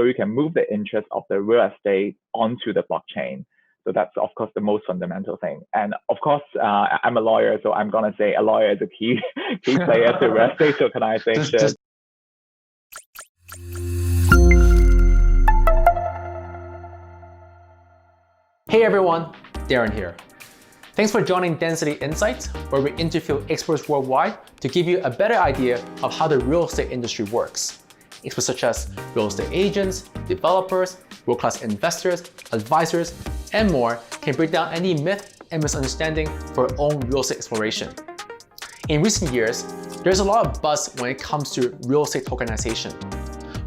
So you can move the interest of the real estate onto the blockchain. So that's, of course, the most fundamental thing. And of course, I'm a lawyer, so I'm going to say a lawyer is a key player to real estate tokenization. Hey everyone, Darren here. Thanks for joining Density Insights, where we interview experts worldwide to give you a better idea of how the real estate industry works. Experts such as real estate agents, developers, world-class investors, advisors, and more can break down any myth and misunderstanding for your own real estate exploration. In recent years, there's a lot of buzz when it comes to real estate tokenization.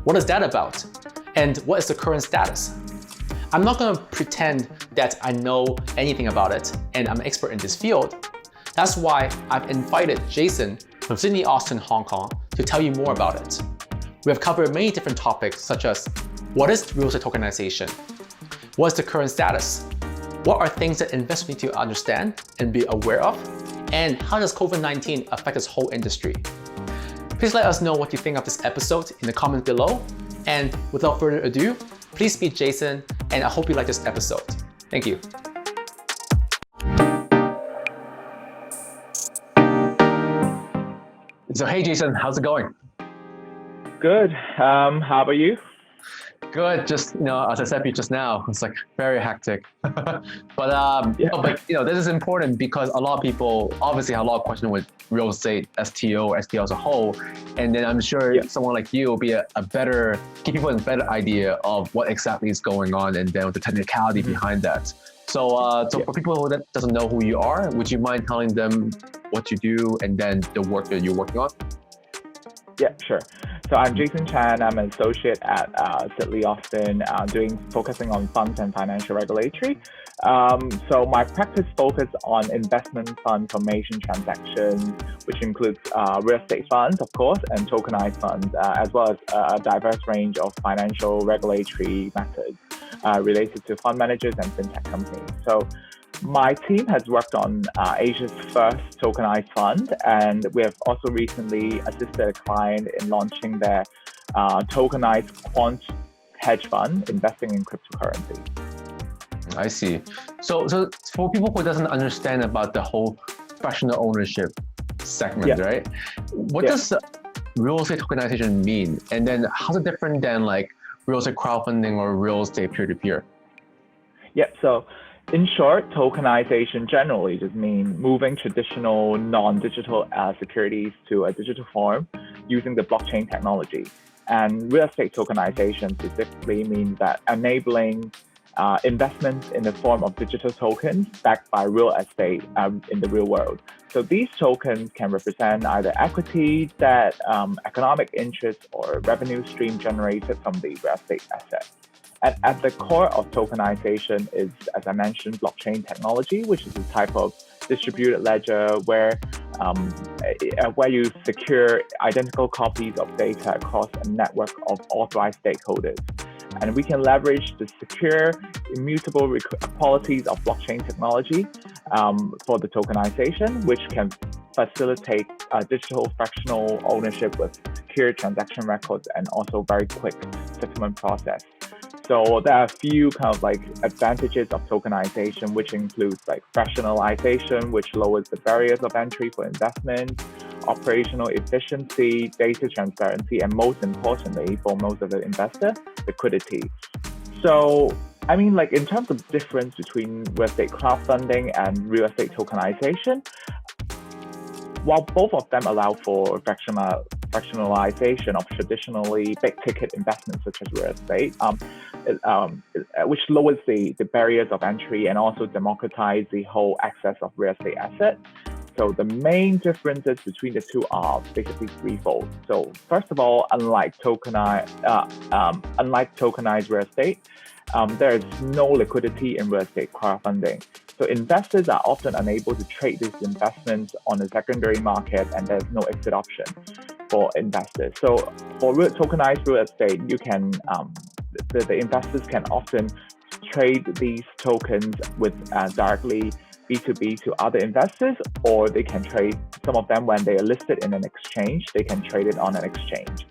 What is that about? And what is the current status? I'm not going to pretend that I know anything about it and I'm an expert in this field. That's why I've invited Jason from Sidley Austin Hong Kong to tell you more about it. We have covered many different topics such as what is real estate tokenization? What is the current status? What are things that investors need to understand and be aware of? And how does COVID-19 affect this whole industry? Please let us know what you think of this episode in the comments below. And without further ado, please meet Jason, and I hope you like this episode. Thank you. So hey Jason, how's it going? Good. How about you? Good. Just as I said just now, it's like very hectic. But this is important because a lot of people obviously have a lot of questions with real estate, STO as a whole, and then I'm sure someone like you will be give people a better idea of what exactly is going on and then the technicality behind that. So for people who doesn't know who you are, would you mind telling them what you do and then the work that you're working on? Yeah, sure. So I'm Jason Chan. I'm an associate at Sidley Austin, focusing on funds and financial regulatory. So my practice focuses on investment fund formation transactions, which includes real estate funds, of course, and tokenized funds, as well as a diverse range of financial regulatory methods related to fund managers and fintech companies. So my team has worked on Asia's first tokenized fund, and we have also recently assisted a client in launching their tokenized quant hedge fund investing in cryptocurrency. I see. So for people who doesn't understand about the whole fractional ownership segment, right? What does real estate tokenization mean? And then how's it different than like real estate crowdfunding or real estate peer-to-peer? So in short, tokenization generally just means moving traditional non-digital securities to a digital form using the blockchain technology. And real estate tokenization specifically means that enabling investments in the form of digital tokens backed by real estate in the real world. So these tokens can represent either equity, debt, economic interest, or revenue stream generated from the real estate asset. And at the core of tokenization is, as I mentioned, blockchain technology, which is a type of distributed ledger where you secure identical copies of data across a network of authorized stakeholders. And we can leverage the secure, immutable qualities of blockchain technology for the tokenization, which can facilitate digital fractional ownership with secure transaction records and also very quick settlement process. So there are a few kind of like advantages of tokenization, which includes like fractionalization, which lowers the barriers of entry for investment, operational efficiency, data transparency, and most importantly, for most of the investor, liquidity. So, I mean, like in terms of difference between real estate crowdfunding and real estate tokenization, while both of them allow for fractionalization of traditionally big-ticket investments such as real estate, which lowers the barriers of entry and also democratize the whole access of real estate assets. So the main differences between the two are basically threefold. So first of all, unlike tokenized real estate, there is no liquidity in real estate crowdfunding. So investors are often unable to trade these investments on the secondary market, and there's no exit option for investors. So for tokenized real estate, you can the investors can often trade these tokens with directly B2B to other investors, or they can trade some of them when they are listed in an exchange. They can trade it on an exchange.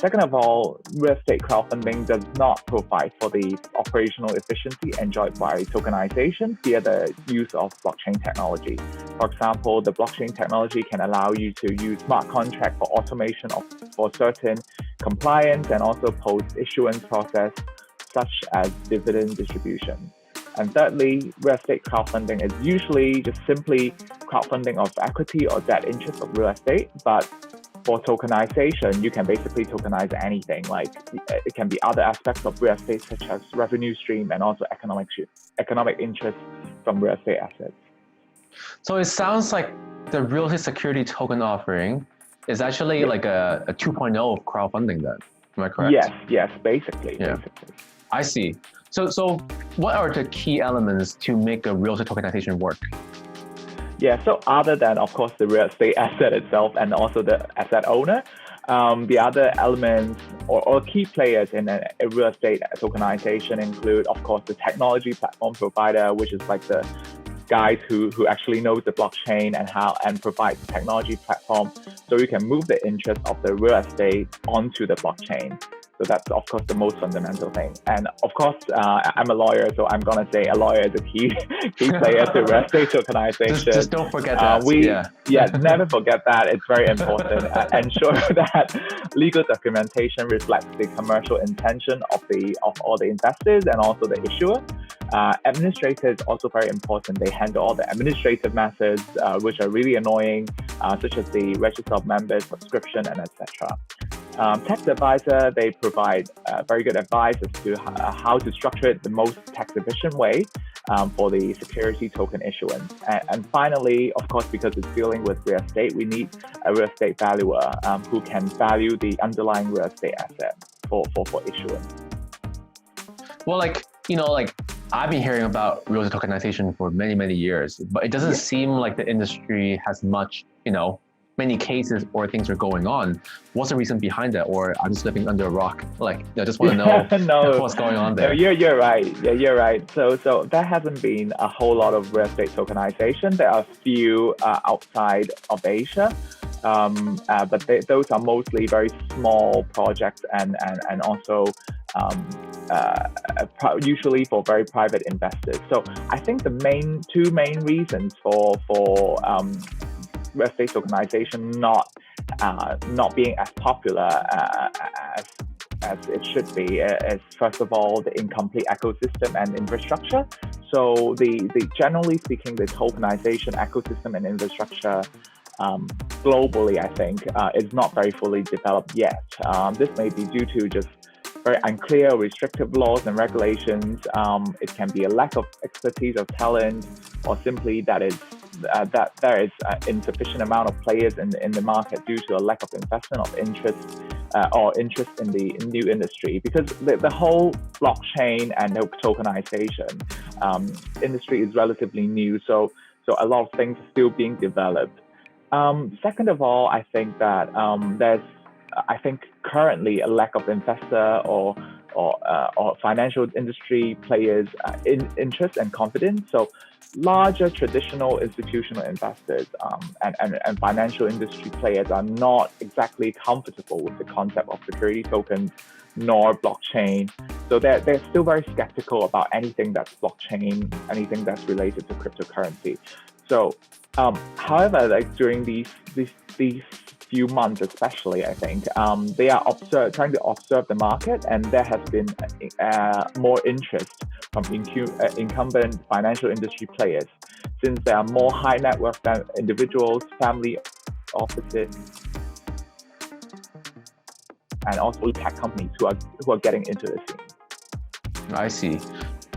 Second of all, real estate crowdfunding does not provide for the operational efficiency enjoyed by tokenization via the use of blockchain technology. For example, the blockchain technology can allow you to use smart contract for automation for certain compliance and also post-issuance process, such as dividend distribution. And thirdly, real estate crowdfunding is usually just simply crowdfunding of equity or debt interest of real estate, but for tokenization, you can basically tokenize anything. Like it can be other aspects of real estate, such as revenue stream and also economic interest from real estate assets. So it sounds like the real estate security token offering is actually like a 2.0 of crowdfunding then. Am I correct? Yes, basically. I see. So what are the key elements to make a real estate tokenization work? Yeah, so other than, of course, the real estate asset itself and also the asset owner, the other elements or key players in a real estate tokenization include, of course, the technology platform provider, which is like the guys who actually knows the blockchain and provide the technology platform so you can move the interest of the real estate onto the blockchain. So that's, of course, the most fundamental thing. And of course, I'm a lawyer, so I'm going to say a lawyer is a key player to real estate tokenization. Just don't forget that. Never forget that. It's very important. Ensure that legal documentation reflects the commercial intention of all the investors and also the issuer. Administrators also very important. They handle all the administrative methods, which are really annoying, such as the register of members, subscription, and etc. Tax advisor, they provide very good advice as to how to structure it the most tax efficient way for the security token issuance. And finally, of course, because it's dealing with real estate, we need a real estate valuer who can value the underlying real estate asset for issuance. Well, I've been hearing about real estate tokenization for many, many years, but it doesn't seem like the industry has much, many cases or things are going on. What's the reason behind that? Or I'm just living under a rock? Just want to know what's going on there. You're right. Yeah, you're right. So there hasn't been a whole lot of real estate tokenization. There are a few outside of Asia, but those are mostly very small projects and also usually for very private investors. So I think the two main reasons for real estate tokenization not being as popular as it should be is, first of all, the incomplete ecosystem and infrastructure. So the generally speaking, the tokenization ecosystem and infrastructure globally, I think, is not very fully developed yet. This may be due to just very unclear, restrictive laws and regulations. It can be a lack of expertise or talent, or simply that there is insufficient amount of players in the market due to a lack of investment of interest or interest in the new industry. Because the whole blockchain and tokenization industry is relatively new, so a lot of things are still being developed. Second of all, I think that there's currently a lack of investor or financial industry players in interest and confidence. So larger traditional institutional investors and financial industry players are not exactly comfortable with the concept of security tokens nor blockchain. So they're still very skeptical about anything that's blockchain, anything that's related to cryptocurrency. So however, during these few months especially, I think, they are trying to observe the market, and there has been more interest from incumbent financial industry players, since there are more high net worth individuals, family offices, and also tech companies who are getting into the scene. I see.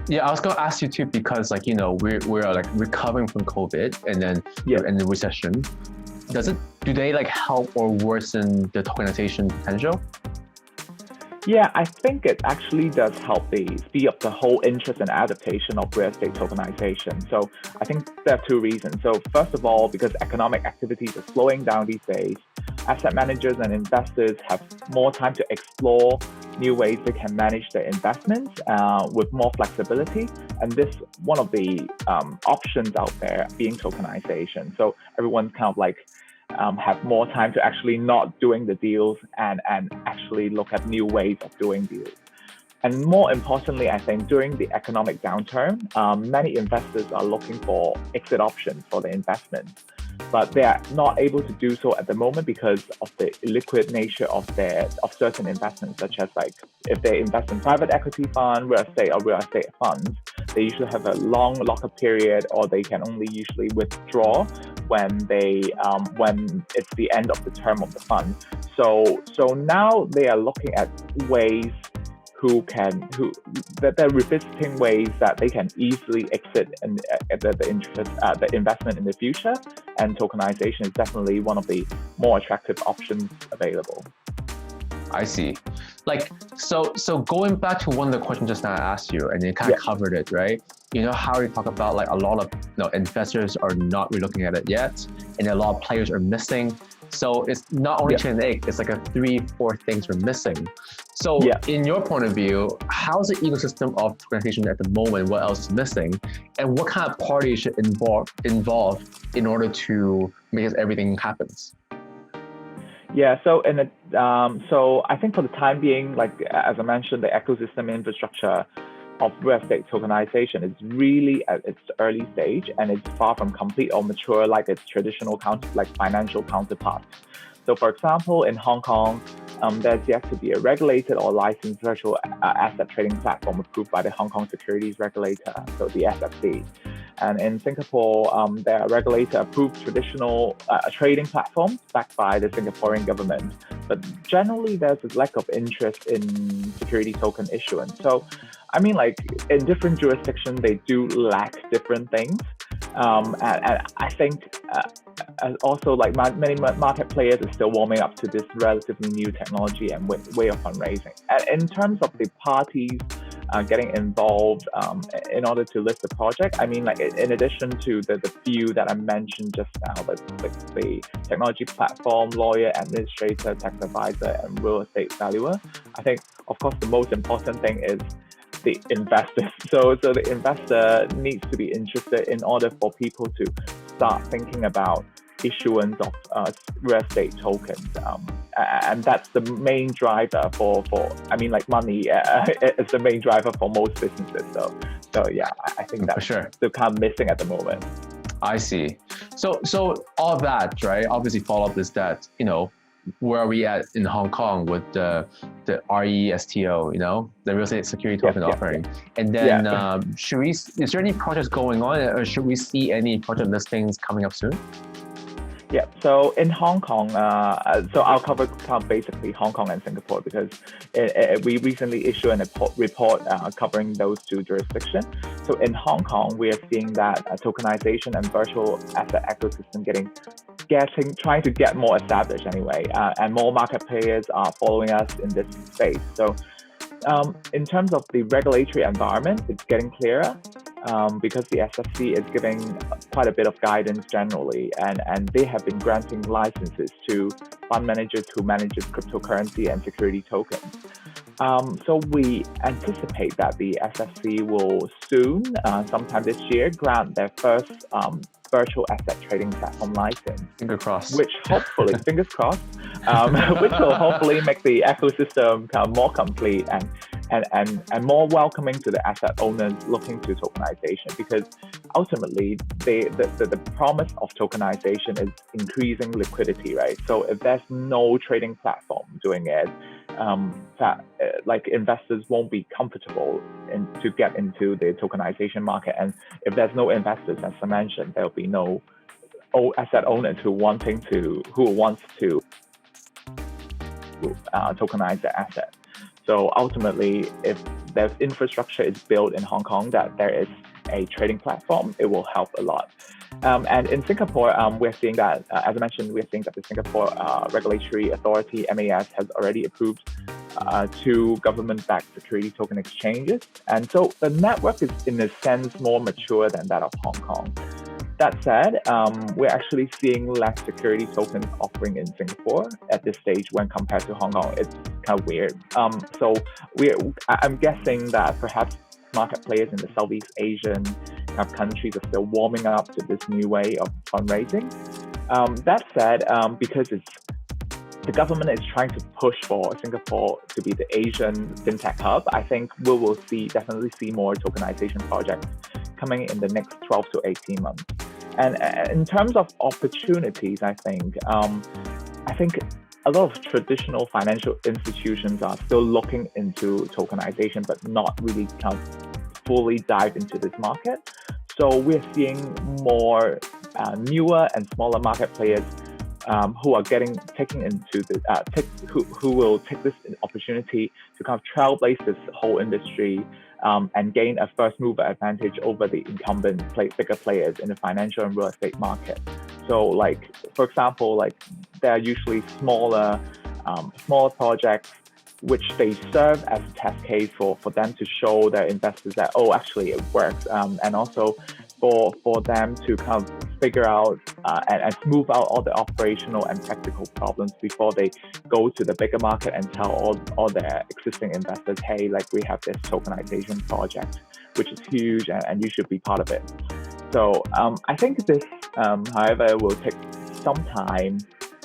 Yeah, I was going to ask you too, because we're recovering from COVID and then we're in the recession. Do they help or worsen the tokenization potential? Yeah, I think it actually does help speed up the whole interest and adaptation of real estate tokenization. So I think there are two reasons. So first of all, because economic activities are slowing down these days, asset managers and investors have more time to explore new ways they can manage their investments with more flexibility. And this one of the options out there being tokenization. So everyone's kind of have more time to actually not doing the deals and actually look at new ways of doing deals. And more importantly, I think during the economic downturn, many investors are looking for exit options for the investment, but they are not able to do so at the moment because of the illiquid nature of certain investments, such as like if they invest in private equity fund, real estate funds, they usually have a long lockup period, or they can only usually withdraw when it's the end of the term of the fund. So now they are looking at ways that they're revisiting ways that they can easily exit the investment in the future, and tokenization is definitely one of the more attractive options available. I see. Like, so going back to one of the questions just now I asked you, and you kind of covered it, right? You know how we talk about like a lot of investors are not really looking at it yet, and a lot of players are missing. So it's not only chicken and egg, it's like a 3-4 things we're missing. So in your point of view, how's the ecosystem of tokenization at the moment? What else is missing? And what kind of parties should involve in order to make everything happens? Yeah, so so I think for the time being, like as I mentioned, the ecosystem infrastructure of real estate tokenization is really at its early stage, and it's far from complete or mature like its traditional financial counterparts. So for example, in Hong Kong, there's yet to be a regulated or licensed virtual asset trading platform approved by the Hong Kong Securities Regulator, so the SFC. And in Singapore, there are regulator-approved traditional trading platforms backed by the Singaporean government. But generally, there's a lack of interest in security token issuance. So, I mean, like in different jurisdictions, they do lack different things. And I think also like many market players are still warming up to this relatively new technology and way of fundraising. And in terms of the parties getting involved in order to list the project, I mean, like in addition to the few that I mentioned just now, like the technology platform, lawyer, administrator, tax advisor, and real estate valuer, I think, of course, the most important thing is the investors. So the investor needs to be interested in order for people to start thinking about issuance of real estate tokens. And that's the main driver for I mean, like money is the main driver for most businesses. So yeah, I think that's still kind of missing at the moment. I see. So all that, right? Obviously, follow up is that, where are we at in Hong Kong with the RESTO, the real estate security token offering? And then is there any projects going on, or should we see any project listings coming up soon? Yeah, so in Hong Kong, so I'll cover basically Hong Kong and Singapore because we recently issued a report covering those two jurisdictions. So in Hong Kong, we are seeing that tokenization and virtual asset ecosystem trying to get more established anyway, and more market players are following us in this space. So in terms of the regulatory environment, it's getting clearer. Because the SFC is giving quite a bit of guidance generally, and they have been granting licenses to fund managers who manages cryptocurrency and security tokens. So we anticipate that the SFC will soon, sometime this year, grant their first virtual asset trading platform license. Fingers crossed. Which hopefully, fingers crossed, which will hopefully make the ecosystem more complete and more welcoming to the asset owners looking to tokenization, because ultimately the promise of tokenization is increasing liquidity, right? So if there's no trading platform doing it, like investors won't be comfortable to get into the tokenization market, and if there's no investors, as I mentioned, there'll be no asset owners who wants to tokenize the asset. So ultimately, if there's infrastructure is built in Hong Kong that there is a trading platform, it will help a lot. And in Singapore, we're seeing that, as I mentioned, we're seeing that the Singapore Regulatory Authority, MAS, has already approved 2 government-backed security token exchanges. And so the network is, in a sense, more mature than that of Hong Kong. That said, we're actually seeing less security tokens offering in Singapore at this stage when compared to Hong Kong. It's kind of weird. So I'm guessing that perhaps market players in the Southeast Asian countries are still warming up to this new way of fundraising. That said, because the government is trying to push for Singapore to be the Asian fintech hub, I think we will definitely see more tokenization projects coming in the next 12 to 18 months. And in terms of opportunities, I think a lot of traditional financial institutions are still looking into tokenization, but not really kind of fully dive into this market. So we're seeing more newer and smaller market players who will take this opportunity to kind of trailblaze this whole industry and gain a first mover advantage over the incumbent bigger players in the financial and real estate market. So, like for example, like there are usually smaller projects which they serve as a test case for them to show their investors that, oh, actually it works, and also for them to kind of figure out and smooth out all the operational and technical problems before they go to the bigger market and tell all their existing investors, hey, like we have this tokenization project, which is huge and you should be part of it. So I think this, however, will take some time,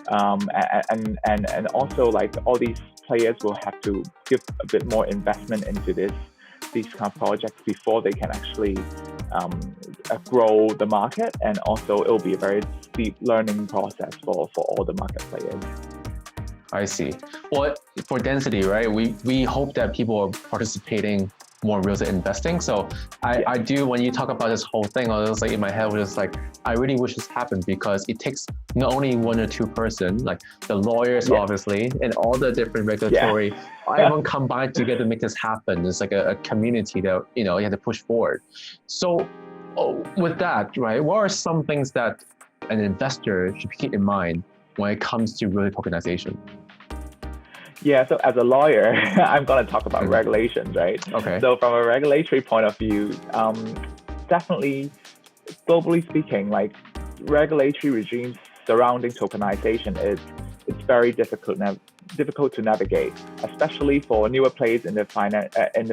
and also like all these players will have to give a bit more investment into these kind of projects before they can actually grow the market, and also it will be a very steep learning process for all the market players. I see. Well, for DENZITY, right, we hope that people are participating more in real estate investing. So I do, when you talk about this whole thing, I was like in my head was just like, I really wish this happened, because it takes not only one or two person, like the lawyers obviously, and all the different regulatory, everyone combined together to make this happen. It's like a community that, you know, you have to push forward. So with that, right, what are some things that an investor should keep in mind when it comes to real estate tokenization? Yeah, so as a lawyer, I'm going to talk about regulations, right? Okay. So from a regulatory point of view, definitely, globally speaking, like regulatory regimes surrounding tokenization it's very difficult to navigate, especially for newer players in the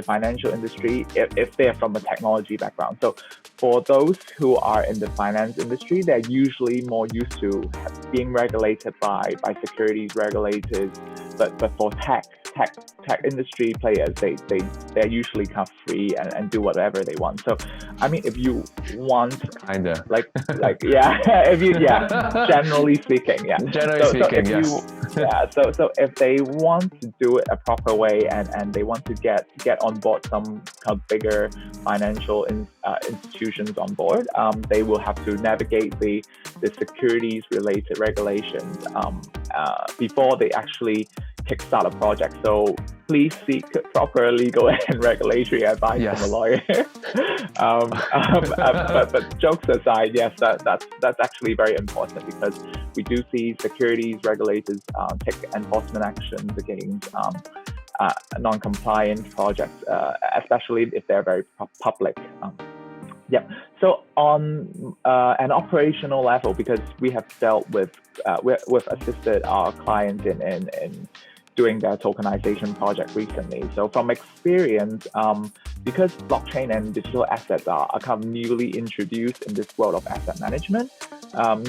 financial industry if they're from a technology background. So for those who are in the finance industry, they're usually more used to being regulated by securities regulators. But for tech industry players, they're usually kind of free and do whatever they want. So I mean, if you want kinda like if you generally speaking, so if they want to do it a proper way and they want to get on board some kind of bigger financial institutions on board, they will have to navigate the securities related regulations before they actually kickstart a project. So please seek proper legal and regulatory advice from a lawyer. But jokes aside, yes, that's actually very important, because we do see securities regulators take enforcement actions against non-compliant projects, especially if they're very public. So on an operational level, because we have dealt with, we've assisted our clients in doing their tokenization project recently. So from experience, because blockchain and digital assets are kind of newly introduced in this world of asset management,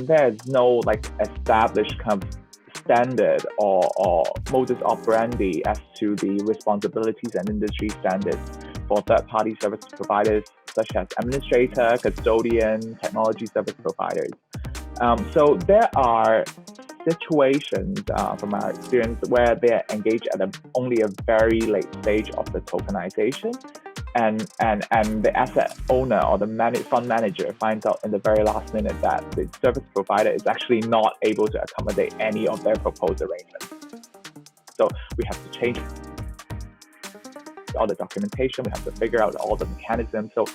there's no like established kind of standard or modus operandi as to the responsibilities and industry standards for third-party service providers such as administrator, custodian, technology service providers. So there are situations from our experience where they're engaged at only a very late stage of the tokenization, and the asset owner or the fund manager finds out in the very last minute that the service provider is actually not able to accommodate any of their proposed arrangements. So we have to change all the documentation, we have to figure out all the mechanisms. So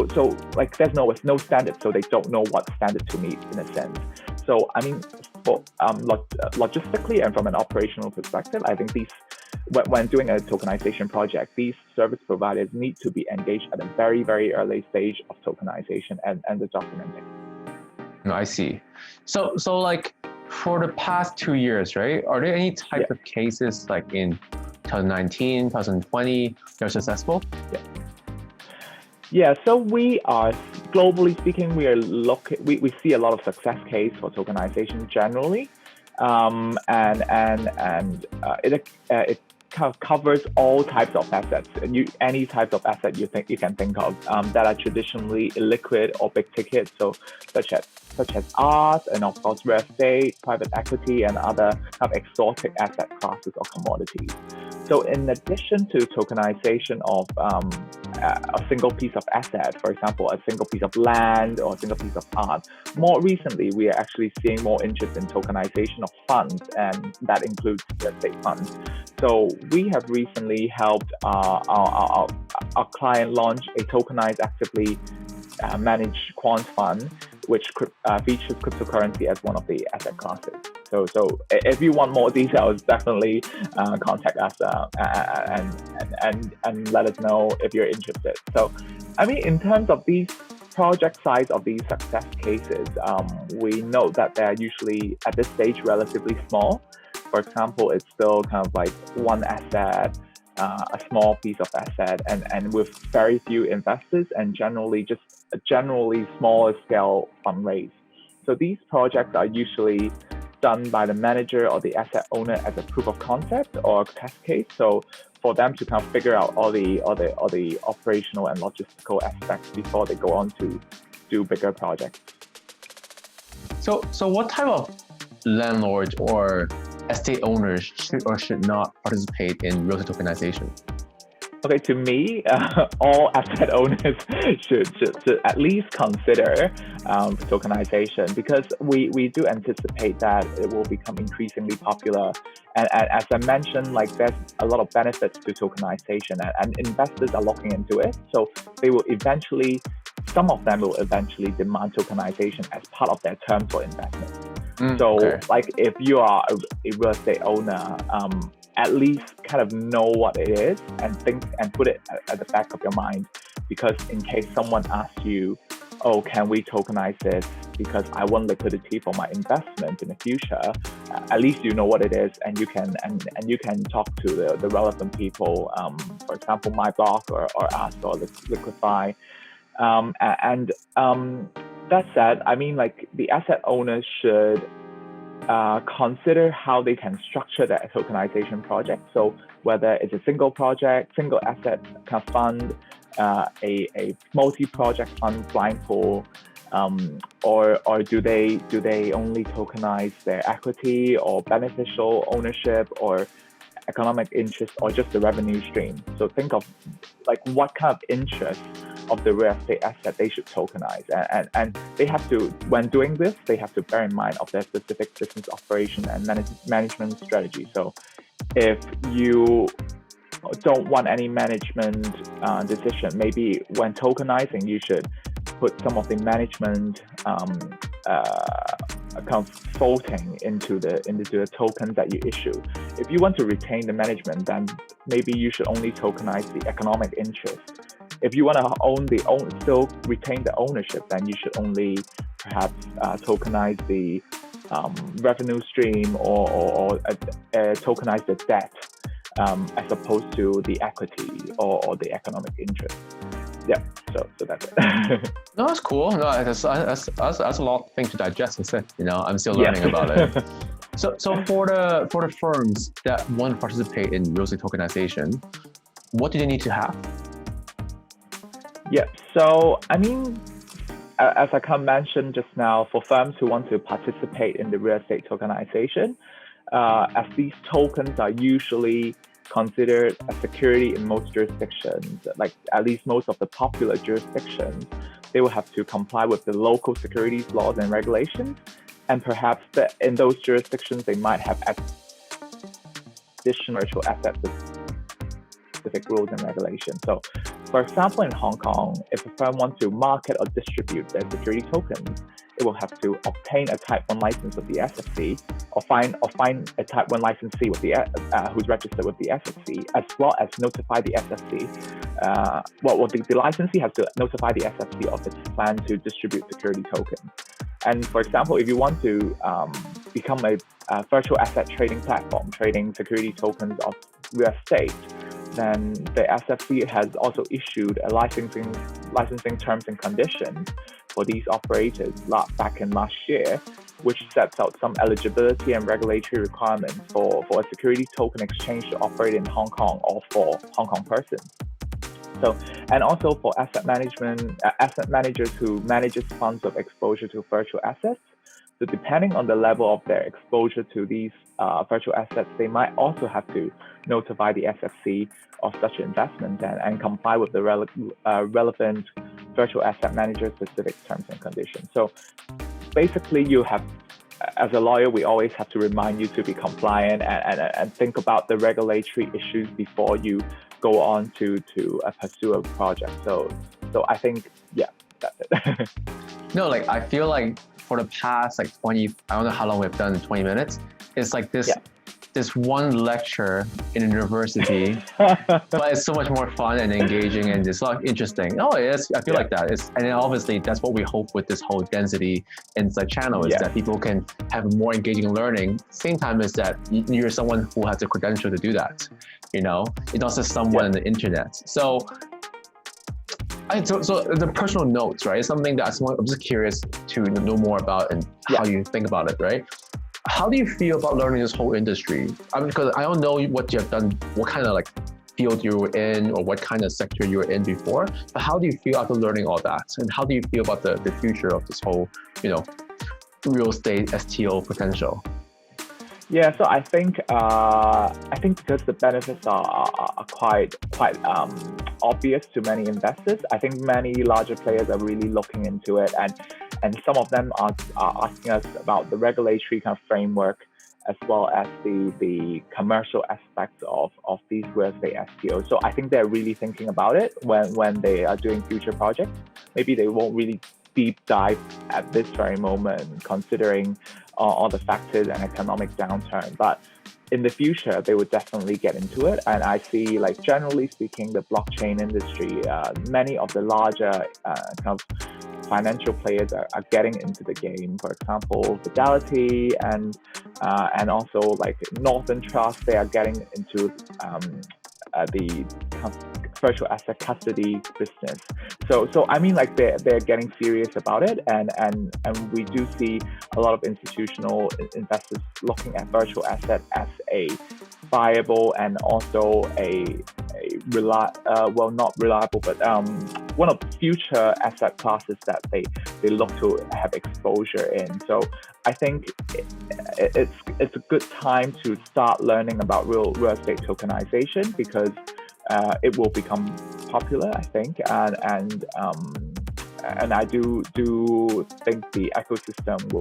so like there's no standard, so they don't know what standard to meet in a sense. So I mean, for logistically and from an operational perspective, I think when doing a tokenization project, these service providers need to be engaged at a very, very early stage of tokenization and the documenting. I see. So like for the past 2 years, right? Are there any type of cases like in 2019, 2020 that are successful? Yeah, so we are globally speaking, we see a lot of success case for tokenization generally, it kind of covers all types of assets, and any types of asset you can think of that are traditionally illiquid or big ticket, so such as art and of course real estate, private equity, and other kind of exotic asset classes or commodities. So in addition to tokenization of a single piece of asset, for example, a single piece of land or a single piece of art, more recently we are actually seeing more interest in tokenization of funds, and that includes real estate funds. So we have recently helped our client launch a tokenized actively managed quant fund, which features cryptocurrency as one of the asset classes. So if you want more details, definitely contact us and let us know if you're interested. So, I mean, in terms of these project size of these success cases, we know that they're usually at this stage relatively small. For example, it's still kind of like one asset, a small piece of asset, and with very few investors, and generally smaller scale fundraise. So these projects are usually done by the manager or the asset owner as a proof of concept or a test case. So for them to kind of figure out all the operational and logistical aspects before they go on to do bigger projects. So what type of landlords or estate owners should or should not participate in real estate tokenization? Okay, to me, all asset owners should at least consider tokenization, because we do anticipate that it will become increasingly popular. And as I mentioned, like there's a lot of benefits to tokenization, and investors are looking into it. So some of them will eventually demand tokenization as part of their terms for investment. Like if you are a real estate owner, at least kind of know what it is and think and put it at the back of your mind, because in case someone asks you, oh, can we tokenize this because I want liquidity for my investment in the future, at least you know what it is, and you can talk to the relevant people, for example, my block or ask or Liquify. That said, I mean, like the asset owners should consider how they can structure their tokenization project. So whether it's a single project, single asset kind of fund, a multi-project fund blind pool, or do they only tokenize their equity or beneficial ownership or economic interest or just the revenue stream? So think of like what kind of interest of the real estate asset they should tokenize, and they have to, when doing this, they have to bear in mind of their specific business operation and management strategy. So if you don't want any management decision, maybe when tokenizing you should put some of the management kind of voting into the tokens that you issue. If you want to retain the management, then maybe you should only tokenize the economic interest. If you want to still retain the ownership, then you should only perhaps tokenize the revenue stream or tokenize the debt as opposed to the equity or the economic interest. Yeah, so that's it. No, that's cool. No, that's a lot of things to digest. I'm still learning about it. So for the firms that want to participate in real estate tokenization, what do they need to have? Yeah, so I mean, as I kind of mentioned just now, for firms who want to participate in the real estate tokenization, as these tokens are usually considered a security in most jurisdictions, like at least most of the popular jurisdictions, they will have to comply with the local securities laws and regulations. And perhaps in those jurisdictions, they might have additional virtual asset specific rules and regulations. So, for example, in Hong Kong, if a firm wants to market or distribute their security tokens, it will have to obtain a Type 1 license with the SFC, or find a Type 1 licensee with who's registered with the SFC, as well as notify the SFC. The licensee has to notify the SFC of its plan to distribute security tokens. And for example, if you want to become a virtual asset trading platform, trading security tokens of real estate, then the SFC has also issued a licensing terms and conditions for these operators back in last year, which sets out some eligibility and regulatory requirements for a security token exchange to operate in Hong Kong or for Hong Kong persons. So, and also for asset managers who manages funds of exposure to virtual assets. So depending on the level of their exposure to these virtual assets, they might also have to notify the SFC of such investment and comply with the relevant virtual asset manager specific terms and conditions. So basically you have, as a lawyer, we always have to remind you to be compliant and think about the regulatory issues before you go on to pursue a project. So I think, yeah, that's it. No, like I feel like for the past like 20, I don't know how long we've done, 20 minutes. It's like this, this one lecture in a university, but it's so much more fun and engaging and it's like interesting. Oh, yes, I feel like that. And then obviously that's what we hope with this whole Density Insight channel is that people can have more engaging learning. Same time as that you're someone who has the credential to do that. You know, it's not just someone on the internet. So the personal notes, right? Is something that I'm just curious to know more about and how you think about it, right? How do you feel about learning this whole industry? I mean, because I don't know what you have done, what kind of like field you were in or what kind of sector you were in before, but how do you feel after learning all that? And how do you feel about the future of this whole, you know, real estate STO potential? Yeah, so I think because the benefits are quite obvious to many investors, I think many larger players are really looking into it, and some of them are asking us about the regulatory kind of framework as well as the commercial aspects of these real estate STOs. So I think they're really thinking about it when they are doing future projects. Maybe they won't really deep dive at this very moment, considering all the factors and economic downturn. But in the future, they would definitely get into it. And I see, like, generally speaking, the blockchain industry, many of the larger kind of financial players are getting into the game. For example, Fidelity and also like Northern Trust, they are getting into the virtual asset custody business. So I mean, like they're getting serious about it, and we do see a lot of institutional investors looking at virtual assets as a viable and also not reliable, but one of the future asset classes that they look to have exposure in. So I think it's a good time to start learning about real estate tokenization, because it will become popular, I think, and I do think the ecosystem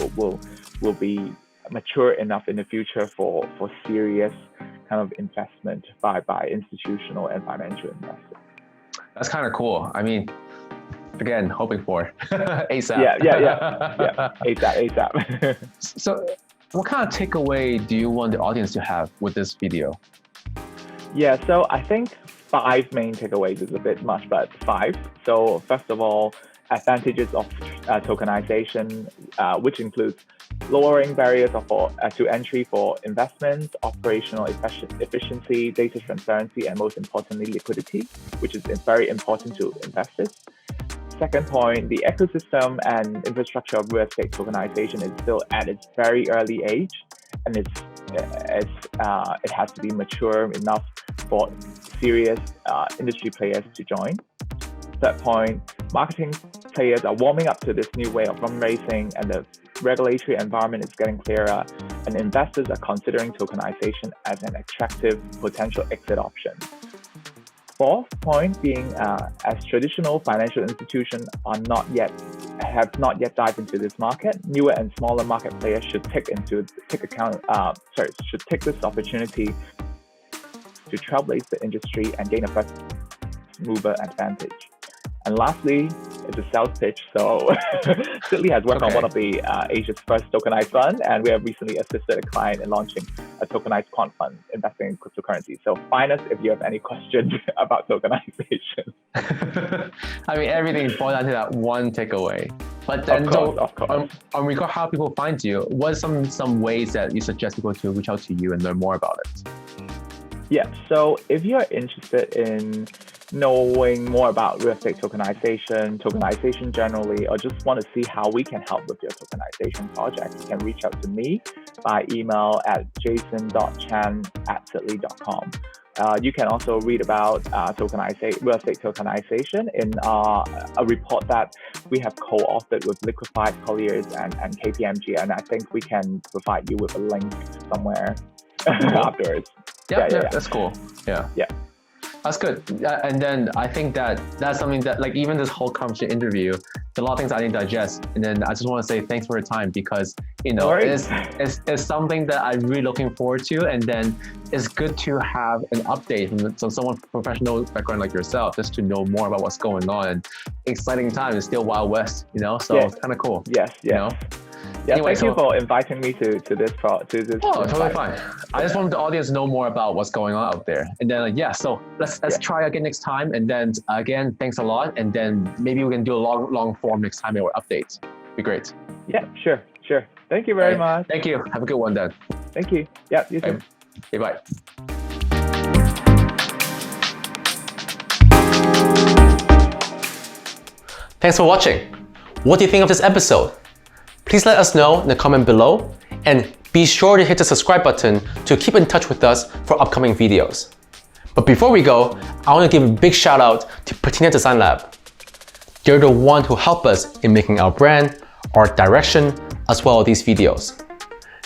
will be mature enough in the future for serious kind of investment by institutional and financial investors. That's kind of cool. I mean, again, hoping for ASAP. Yeah. ASAP. So what kind of takeaway do you want the audience to have with this video? Yeah, so I think 5 main takeaways is a bit much, but 5. So first of all, advantages of tokenization, which includes lowering barriers to entry for investments, operational efficiency, data transparency, and most importantly, liquidity, which is very important to investors. Second point, the ecosystem and infrastructure of real estate tokenization is still at its very early age, and it has to be mature enough for serious industry players to join. Third point, marketing players are warming up to this new way of fundraising, and the regulatory environment is getting clearer, and investors are considering tokenization as an attractive potential exit option. Fourth point being, as traditional financial institutions have not yet dived into this market, newer and smaller market players should take this opportunity to trailblaze the industry and gain a first mover advantage. And lastly, it's a sales pitch. So Sidley has worked on one of the Asia's first tokenized fund, and we have recently assisted a client in launching a tokenized quant fund investing in cryptocurrency. So find us if you have any questions about tokenization. I mean, everything boils down to that one takeaway. But then, of course. On regard how people find you, what are some ways that you suggest people to reach out to you and learn more about it? Yeah, so if you're interested in knowing more about real estate tokenization generally, or just want to see how we can help with your tokenization project, you can reach out to me by email at jason.chan@sidley.com. You can also read about real estate tokenization in a report that we have co-authored with Liquefied Colliers and KPMG, and I think we can provide you with a link somewhere afterwards. Yeah, that's cool. Yeah. That's good. And then I think that's something that, like, even this whole conversation interview, there's a lot of things I need to digest. And then I just want to say thanks for your time, because, you know, it's something that I'm really looking forward to. And then it's good to have an update from someone professional background like yourself, just to know more about what's going on. And exciting time. It's still Wild West, you know, so it's kind of cool. Yes. You know? Yeah, anyway, thank you for inviting me to this. Oh, totally fine. I just wanted the audience to know more about what's going on out there. And then, so let's try again next time. And then again, thanks a lot. And then maybe we can do a long form next time or updates. Be great. Yeah, sure. Thank you very much. Thank you. Have a good one then. Thank you. Yeah, you too. Okay, bye. Thanks for watching. What do you think of this episode? Please let us know in the comment below, and be sure to hit the subscribe button to keep in touch with us for upcoming videos. But before we go, I want to give a big shout out to Patina Design Lab. They're the one who help us in making our brand, art direction, as well as these videos.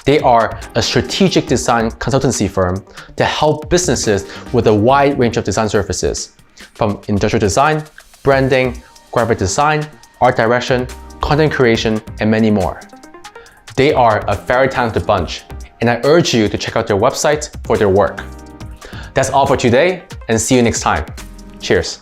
They are a strategic design consultancy firm that help businesses with a wide range of design services, from industrial design, branding, graphic design, art direction, content creation, and many more. They are a very talented bunch, and I urge you to check out their website for their work. That's all for today, and see you next time. Cheers.